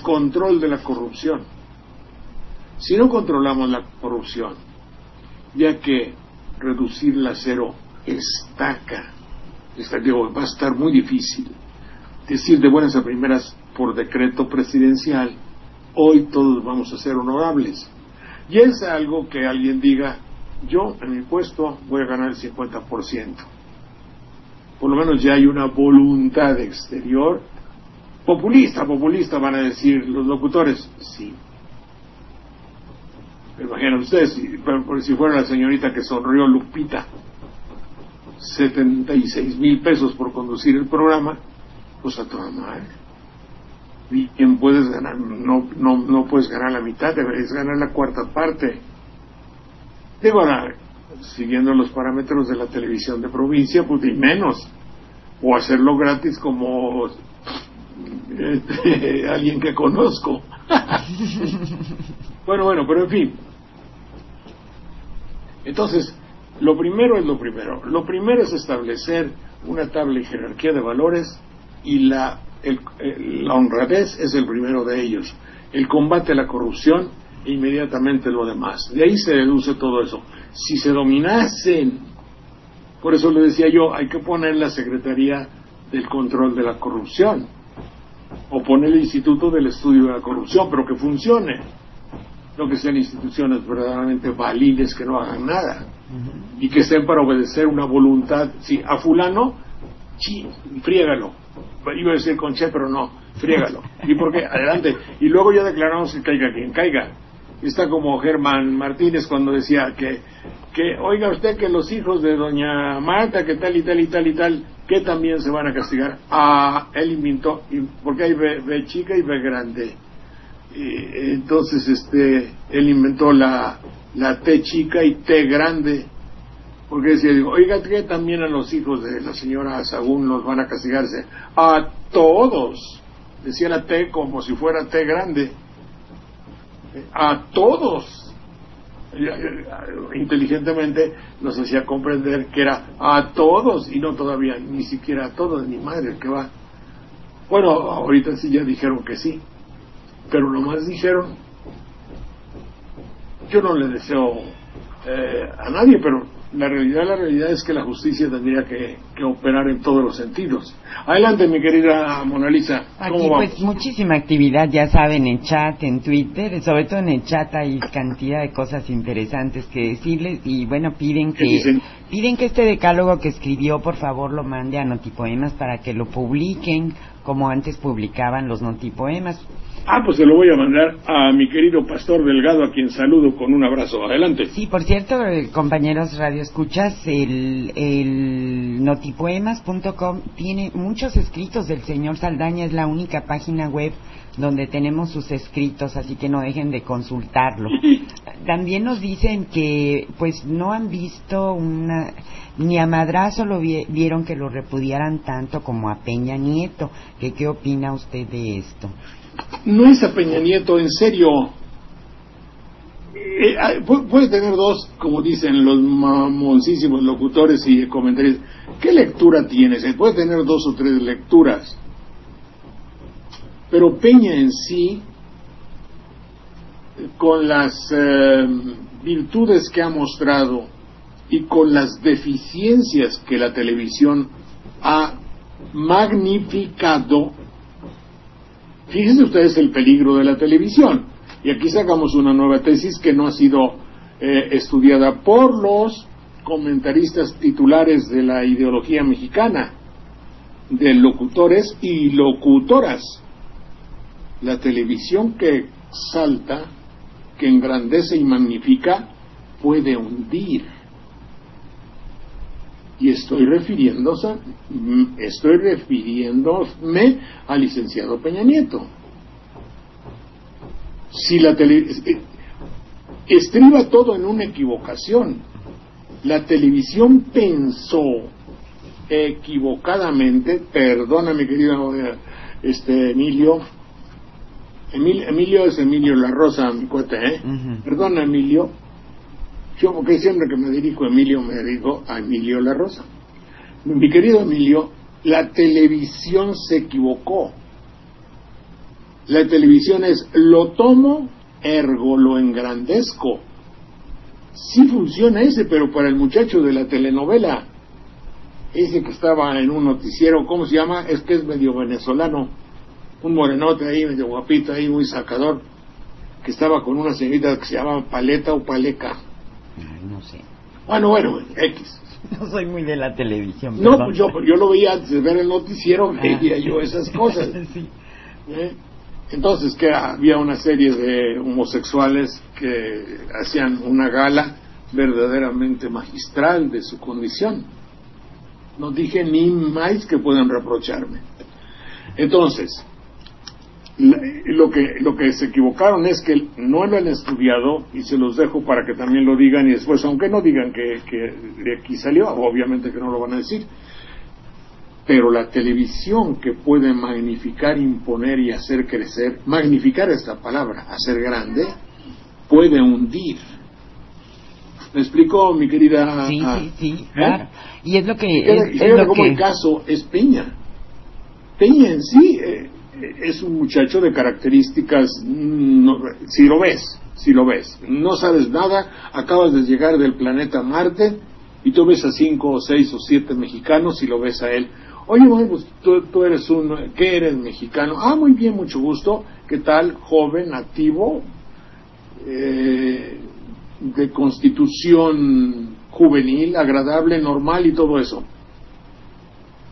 Control de la Corrupción. Si no controlamos la corrupción, ya que reducirla a cero va a estar muy difícil. Decir de buenas a primeras por decreto presidencial, hoy todos vamos a ser honorables. Y es algo que alguien diga, yo en mi puesto voy a ganar el 50%. Por lo menos ya hay una voluntad exterior. Populista van a decir los locutores, sí. Imaginen ustedes, si fuera la señorita que sonrió, Lupita, 76,000 pesos por conducir el programa, pues a toda madre. ¿Y quién puedes ganar? No puedes ganar la mitad, deberías ganar la cuarta parte. Digo, ahora, siguiendo los parámetros de la televisión de provincia, pues y menos. O hacerlo gratis como alguien que conozco. Bueno, pero en fin. Entonces, lo primero es lo primero. Lo primero es establecer una tabla y jerarquía de valores, y la honradez es el primero de ellos. El combate a la corrupción e inmediatamente lo demás. De ahí se deduce todo eso. Si se dominasen, por eso le decía yo, hay que poner la Secretaría del Control de la Corrupción, o poner el Instituto del Estudio de la Corrupción, pero que funcione. No que sean instituciones verdaderamente valiles que no hagan nada, y que estén para obedecer una voluntad. Sí, a fulano, sí, friégalo. Iba a decir con che, pero no, friégalo. ¿Y por qué? Adelante. Y luego ya declaramos que caiga quien caiga. Está como Germán Martínez cuando decía que oiga usted que los hijos de doña Marta, que tal y tal y tal y tal, que también se van a castigar. Él inventó, porque hay B chica y B grande. Entonces él inventó la T chica y T grande, porque decía, oiga, que también a los hijos de la señora Sagún los van a castigarse. A todos, decía la T como si fuera T grande, a todos. Inteligentemente nos hacía comprender que era a todos, y no todavía ni siquiera a todos, ni madre que va. Bueno, ahorita sí ya dijeron que sí, pero nomás dijeron. Yo no le deseo a nadie, pero la realidad es que la justicia tendría que operar en todos los sentidos. Adelante, mi querida Mona Lisa. Aquí pues muchísima actividad, ya saben, en chat, en Twitter, sobre todo en el chat hay cantidad de cosas interesantes que decirles, y bueno, piden que este decálogo que escribió, por favor, lo mande a Notipoemas para que lo publiquen como antes publicaban los Notipoemas. Pues se lo voy a mandar a mi querido Pastor Delgado, a quien saludo con un abrazo. Adelante. Sí, por cierto, compañeros radioescuchas, el notipoemas.com tiene muchos escritos del señor Saldaña, es la única página web donde tenemos sus escritos, así que no dejen de consultarlo. También nos dicen que pues no han visto ni a Madrazo lo vieron que lo repudiaran tanto como a Peña Nieto. ¿Qué opina usted de esto? No es a Peña Nieto, en serio. puede tener dos, como dicen los mamoncísimos locutores y comentaristas. ¿Qué lectura tienes? Puede tener dos o tres lecturas. Pero Peña en sí, con las virtudes que ha mostrado y con las deficiencias que la televisión ha magnificado, fíjense ustedes el peligro de la televisión. Y aquí sacamos una nueva tesis que no ha sido estudiada por los comentaristas titulares de la ideología mexicana, de locutores y locutoras. La televisión que exalta, que engrandece y magnifica, puede hundir. Y estoy refiriéndome al licenciado Peña Nieto. Si la estriba todo en una equivocación. La televisión pensó equivocadamente, perdona mi querido Emilio es Emilio La Rosa, mi cuate, Perdona, Emilio. Yo, porque siempre que me dirijo a Emilio, me dirijo a Emilio La Rosa. Mi querido Emilio, la televisión se equivocó. La televisión es, lo tomo, ergo lo engrandezco. Sí funciona ese, pero para el muchacho de la telenovela, ese que estaba en un noticiero, ¿cómo se llama? Es que es medio venezolano, un morenote ahí, medio guapito ahí, muy sacador, que estaba con una señorita que se llama Paleta o Paleca. No sé. Bueno, X. No soy muy de la televisión. No, pues yo lo veía antes de ver el noticiero, veía yo esas cosas. Sí. Entonces, que había una serie de homosexuales que hacían una gala verdaderamente magistral de su condición. No dije ni más que puedan reprocharme. Entonces, lo que se equivocaron es que no lo han estudiado, y se los dejo para que también lo digan, y después, aunque no digan que de aquí salió, obviamente que no lo van a decir, pero la televisión que puede magnificar, imponer y hacer crecer, magnificar esta palabra, hacer grande, puede hundir. ¿Me explico, mi querida? Sí, claro. Y es lo que... el caso es Peña. Peña en sí es un muchacho de características, si lo ves, no sabes nada, acabas de llegar del planeta Marte, y tú ves a 5 o 6 o 7 mexicanos y lo ves a él. Oye, bueno, pues tú eres ¿qué eres, mexicano? Ah, muy bien, mucho gusto. ¿Qué tal? Joven, activo, de constitución juvenil, agradable, normal y todo eso.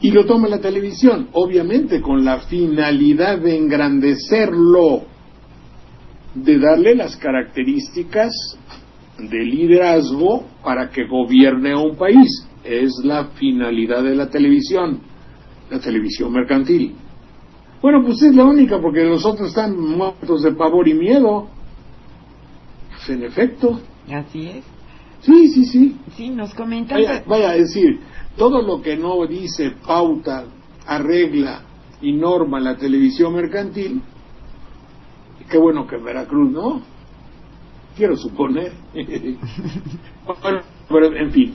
Y lo toma la televisión, obviamente con la finalidad de engrandecerlo, de darle las características de liderazgo para que gobierne un país. Es la finalidad de la televisión mercantil. Bueno, pues es la única, porque los otros están muertos de pavor y miedo. Pues en efecto. Así es. Sí. Sí, nos comentan. Vaya a decir, todo lo que no dice, pauta, arregla y norma la televisión mercantil, qué bueno que en Veracruz no, quiero suponer. Bueno, pero en fin.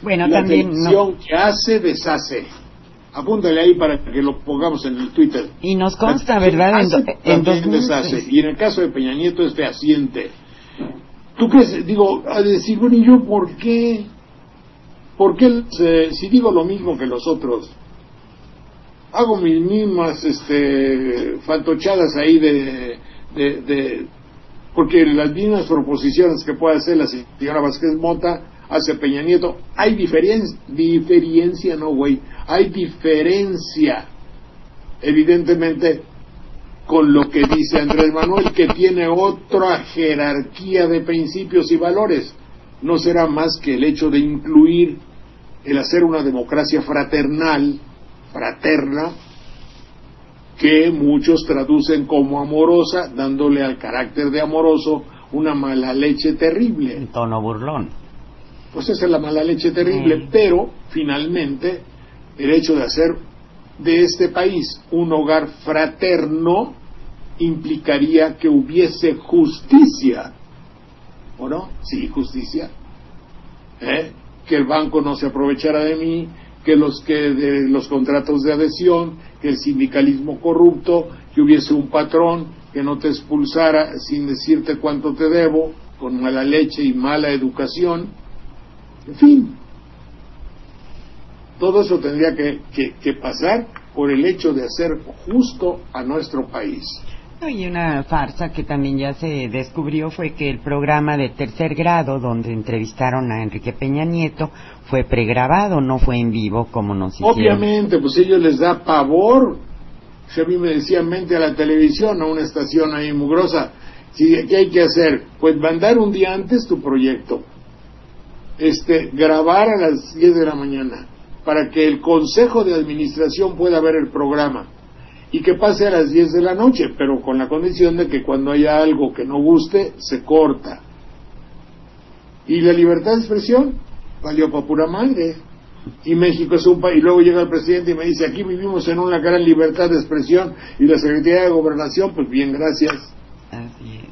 Bueno, la también televisión que hace, deshace. Apúntale ahí para que lo pongamos en el Twitter. Y nos consta, ¿verdad? También deshace. Y en el caso de Peña Nieto es fehaciente. ¿Tú crees? Digo, a decir, bueno, ¿y yo por qué? ¿Por qué si digo lo mismo que los otros? Hago mis mismas fantochadas ahí porque las mismas proposiciones que puede hacer la señora Vázquez Mota hace Peña Nieto. Hay diferencia, no güey, hay diferencia evidentemente con lo que dice Andrés Manuel, que tiene otra jerarquía de principios y valores. No será más que el hecho de incluir el hacer una democracia fraterna, que muchos traducen como amorosa, dándole al carácter de amoroso una mala leche terrible. Un tono burlón. Pues esa es la mala leche terrible, pero finalmente el hecho de hacer de este país un hogar fraterno implicaría que hubiese justicia ¿o no? Sí, justicia. Que el banco no se aprovechara de mí, que de los contratos de adhesión, que el sindicalismo corrupto, que hubiese un patrón que no te expulsara sin decirte cuánto te debo, con mala leche y mala educación. En fin, todo eso tendría que pasar por el hecho de hacer justo a nuestro país. Y una farsa que también ya se descubrió fue que el programa de tercer grado, donde entrevistaron a Enrique Peña Nieto, fue pregrabado, no fue en vivo como nos hicieron. Obviamente, pues a ellos les da pavor. Si a mí me decían, vente a la televisión, a una estación ahí mugrosa, ¿qué hay que hacer? Pues mandar un día antes tu proyecto, grabar a las 10 de la mañana, para que el consejo de administración pueda ver el programa, y que pase a las 10 de la noche, pero con la condición de que cuando haya algo que no guste, se corta. Y la libertad de expresión valió para pura madre. Y México es un país, y luego llega el presidente y me dice, aquí vivimos en una gran libertad de expresión, y la Secretaría de Gobernación, pues bien, gracias. Así es.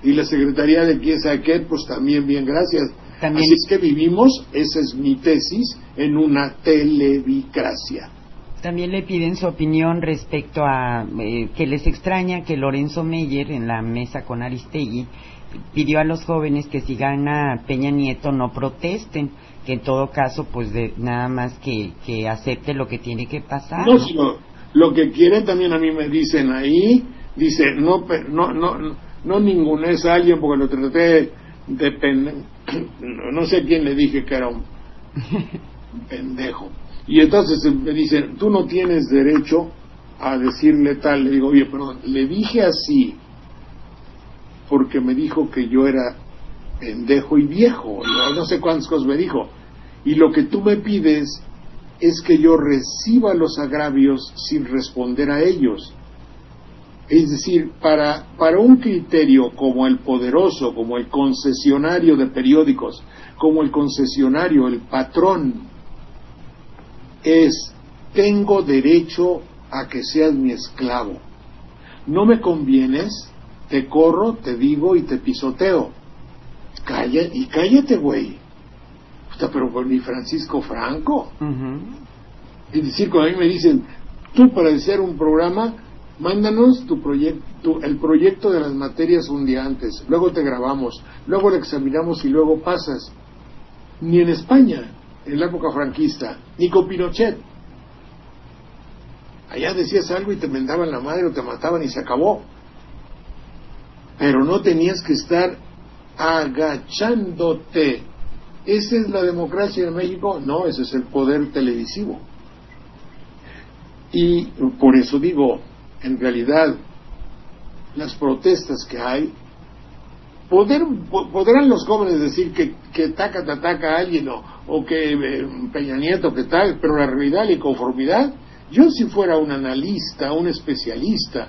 Y la Secretaría de quién sabe qué, pues también bien, gracias. También... Así es que vivimos, esa es mi tesis, en una televicracia. También le piden su opinión respecto a que les extraña que Lorenzo Meyer, en la mesa con Aristegui, pidió a los jóvenes que si gana Peña Nieto no protesten, que en todo caso pues nada más que acepte lo que tiene que pasar. No, sino lo que quieren también a mí me dicen ahí, dice, no ningunes a alguien porque lo traté de pendejo, no sé quién le dije que era un pendejo. Y entonces me dicen, tú no tienes derecho a decirle tal. Le digo, oye, perdón, le dije así porque me dijo que yo era pendejo y viejo, no sé cuántas cosas me dijo. Y lo que tú me pides es que yo reciba los agravios sin responder a ellos. Es decir, para un criterio como el poderoso, como el concesionario de periódicos, como el concesionario, el patrón, tengo derecho a que seas mi esclavo. No me convienes, te corro, te digo y te pisoteo. Cállate, güey. Pero por mi Francisco Franco. Es decir, cuando a mí me dicen, tú para hacer un programa, mándanos el proyecto de las materias un día antes, luego te grabamos, luego lo examinamos y luego pasas. Ni en España, en la época franquista, ni con Pinochet. Allá decías algo y te mendaban la madre o te mataban y se acabó. Pero no tenías que estar agachándote. ¿Esa es la democracia de México? No, ese es el poder televisivo. Y por eso digo, en realidad, las protestas que hay, podrán los jóvenes decir que ataca a alguien o que Peña Nieto que tal, pero la realidad y conformidad, yo si fuera un analista, un especialista,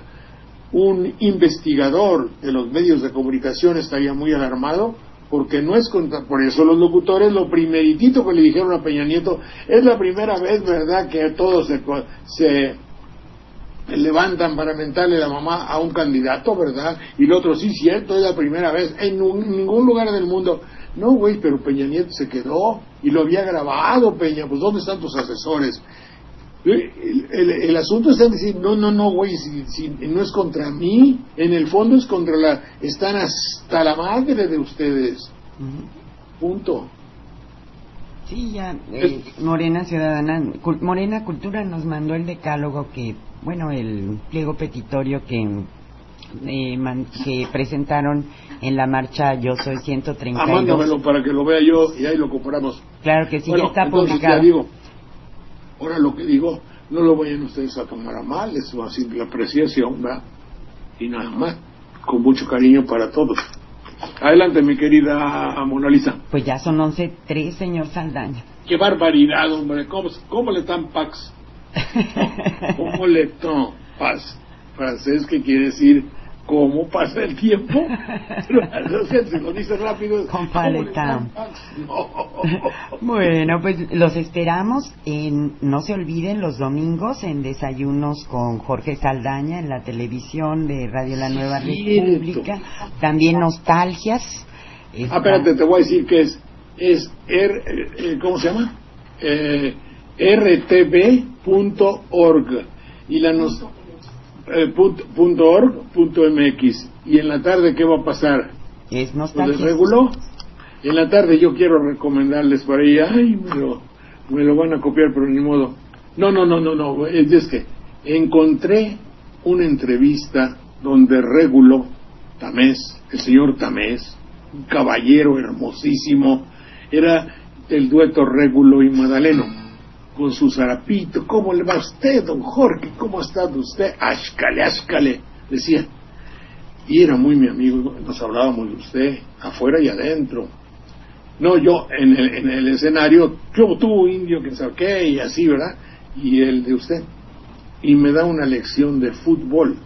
un investigador de los medios de comunicación estaría muy alarmado, porque no es por eso los locutores lo primeritito que le dijeron a Peña Nieto, es la primera vez, ¿verdad?, que todos se levantan para mentarle la mamá a un candidato, ¿verdad? Y el otro, sí, cierto, es la primera vez en ningún lugar del mundo. No, güey, pero Peña Nieto se quedó y lo había grabado, Peña, pues ¿dónde están tus asesores? El asunto está en decir, no, güey, si no es contra mí, en el fondo es están hasta la madre de ustedes. Punto. Sí, ya, Morena Ciudadana, Morena Cultura nos mandó el decálogo el pliego petitorio que presentaron en la marcha Yo Soy 132. Mándamelo para que lo vea yo y ahí lo compramos. Claro que sí, bueno, ya está entonces publicado. Ya digo, ahora lo que digo, no lo vayan ustedes a tomar a mal, es una simple apreciación, ¿verdad? Y nada más, con mucho cariño para todos. Adelante, mi querida Mona Lisa. Pues ya son 11:03, señor Saldaña. ¡Qué barbaridad, hombre! ¿Cómo le dan pax? ¿Cómo le dan paz? Francés, que quiere decir ¿cómo pasa el tiempo? Pero se lo dice rápido. No. Bueno, pues los esperamos. No se olviden los domingos en Desayunos con Jorge Saldaña en la televisión de Radio La Nueva República. También Nostalgias Espérate, te voy a decir que es ¿cómo se llama? rtb.org y la .org.mx. Y en la tarde, ¿qué va a pasar? Es nostalgia. Pues reguló. En la tarde yo quiero recomendarles para ella. Ay, me lo van a copiar, pero ni modo. No. Es que encontré una entrevista donde Regulo Tamés, el señor Tamés, un caballero hermosísimo, era el dueto Regulo y Madaleno, con su zarapito. ¿Cómo le va a usted, don Jorge? ¿Cómo está usted? Áxcale, decía. Y era muy mi amigo, nos hablábamos de usted, afuera y adentro. No, yo en el escenario, yo tú, indio, que sabe qué, y así, ¿verdad? Y el de usted. Y me da una lección de fútbol.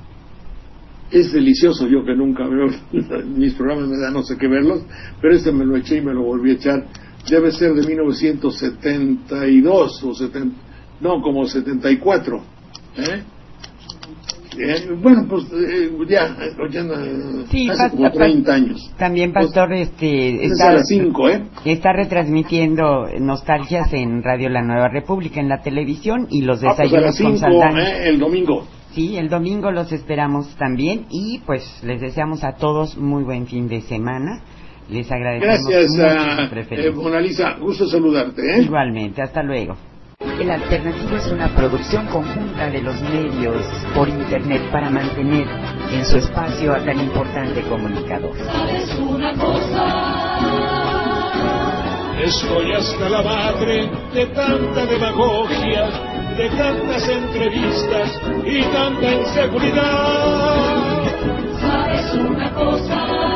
Es delicioso, yo que nunca veo mis programas, me da no sé qué verlos, pero me lo eché y me lo volví a echar. Debe ser de 1972 o 70, no, como 74. Bueno, pues ya sí, hace como 30 años. También, Pastor, pues, está a las 5, está retransmitiendo Nostalgias en Radio La Nueva República, en la televisión, y los desayunos pues a las 5, con el domingo. Sí, el domingo los esperamos también, y pues les deseamos a todos muy buen fin de semana. Les agradecemos. Gracias, Mona Lisa, gusto saludarte. Igualmente, hasta luego. El Alternativo es una producción conjunta de los medios por internet para mantener en su espacio a tan importante comunicador. ¿Sabes una cosa? Estoy hasta la madre de tanta demagogia, de tantas entrevistas y tanta inseguridad. ¿Sabes una cosa?